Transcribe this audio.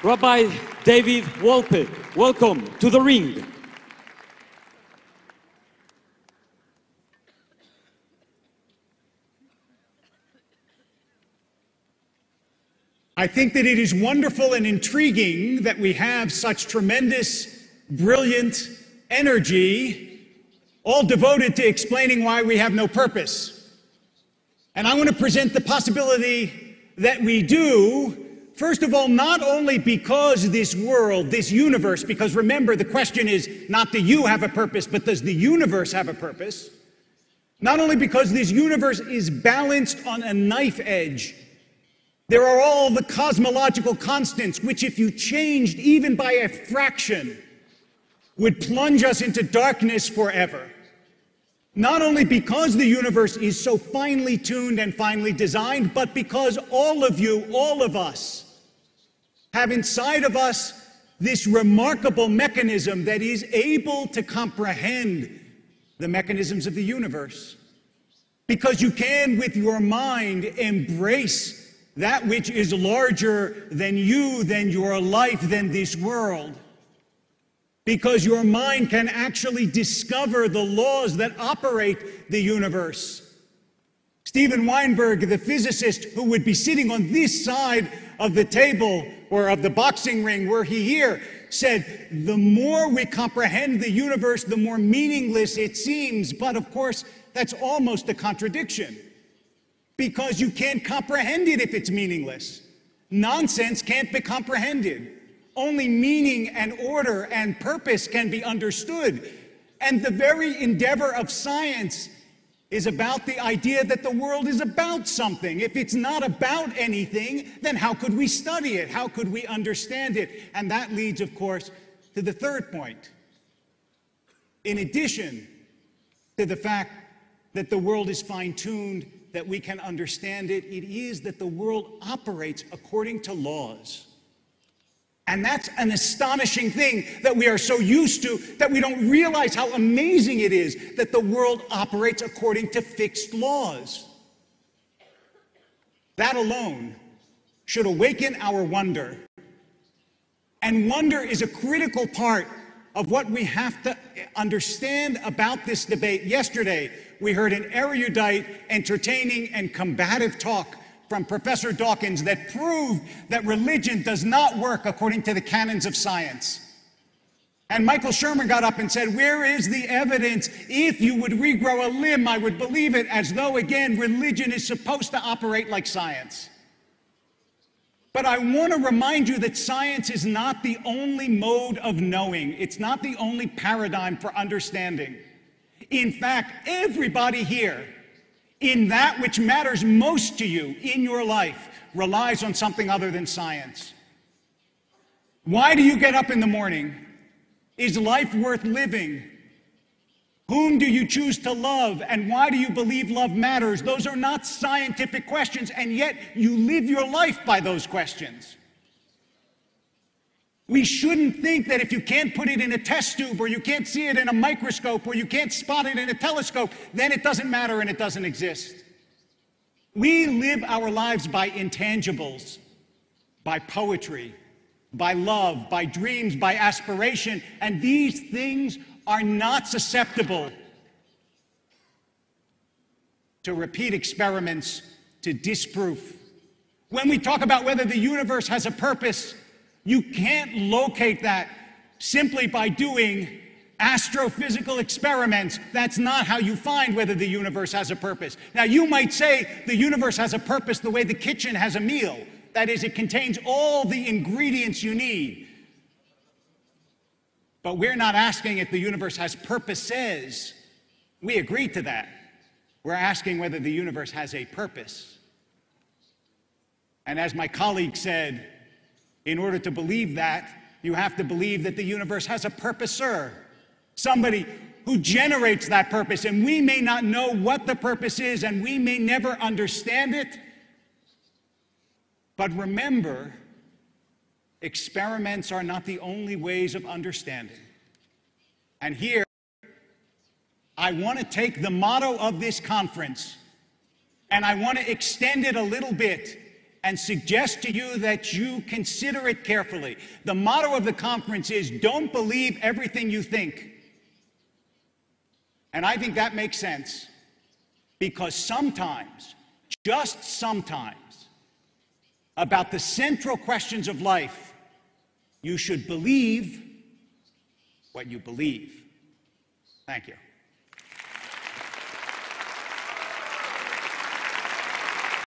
Rabbi David Wolpe, welcome to the ring. I think that it is wonderful and intriguing that we have such tremendous, brilliant energy, all devoted to explaining why we have no purpose. And I want to present the possibility that we do, first of all, not only because this world, this universe, because remember, the question is not do you have a purpose, but does the universe have a purpose? Not only because this universe is balanced on a knife edge. There are all the cosmological constants, which if you changed even by a fraction, would plunge us into darkness forever. Not only because the universe is so finely tuned and finely designed, but because all of you, all of us, have inside of us this remarkable mechanism that is able to comprehend the mechanisms of the universe. Because you can, with your mind, embrace that which is larger than you, than your life, than this world. Because your mind can actually discover the laws that operate the universe. Steven Weinberg, the physicist who would be sitting on this side of the table or of the boxing ring were he here, said, the more we comprehend the universe, the more meaningless it seems. But of course, that's almost a contradiction. Because you can't comprehend it if it's meaningless. Nonsense can't be comprehended. Only meaning and order and purpose can be understood. And the very endeavor of science is about the idea that the world is about something. If it's not about anything, then how could we study it? How could we understand it? And that leads, of course, to the third point. In addition to the fact that the world is fine-tuned, that we can understand it, it is that the world operates according to laws. And that's an astonishing thing that we are so used to that we don't realize how amazing it is that the world operates according to fixed laws. That alone should awaken our wonder. And wonder is a critical part of what we have to understand about this debate. Yesterday, we heard an erudite, entertaining, and combative talk from Professor Dawkins that proved that religion does not work according to the canons of science. And Michael Sherman got up and said, where is the evidence? If you would regrow a limb, I would believe it, as though, again, religion is supposed to operate like science. But I want to remind you that science is not the only mode of knowing. It's not the only paradigm for understanding. In fact, everybody here, in that which matters most to you in your life, relies on something other than science. Why do you get up in the morning? Is life worth living? Whom do you choose to love? And why do you believe love matters? Those are not scientific questions, and yet you live your life by those questions. We shouldn't think that if you can't put it in a test tube, or you can't see it in a microscope, or you can't spot it in a telescope, then it doesn't matter and it doesn't exist. We live our lives by intangibles, by poetry, by love, by dreams, by aspiration, and these things are not susceptible to repeat experiments, to disproof. When we talk about whether the universe has a purpose, you can't locate that simply by doing astrophysical experiments. That's not how you find whether the universe has a purpose. Now, you might say the universe has a purpose the way the kitchen has a meal. That is, it contains all the ingredients you need. But we're not asking if the universe has purposes. We agree to that. We're asking whether the universe has a purpose. And as my colleague said, in order to believe that, you have to believe that the universe has a purposer, somebody who generates that purpose. And we may not know what the purpose is, and we may never understand it. But remember, experiments are not the only ways of understanding. And here, I want to take the motto of this conference, and I want to extend it a little bit and suggest to you that you consider it carefully. The motto of the conference is, don't believe everything you think. And I think that makes sense, because sometimes, just sometimes, about the central questions of life, you should believe what you believe. Thank you.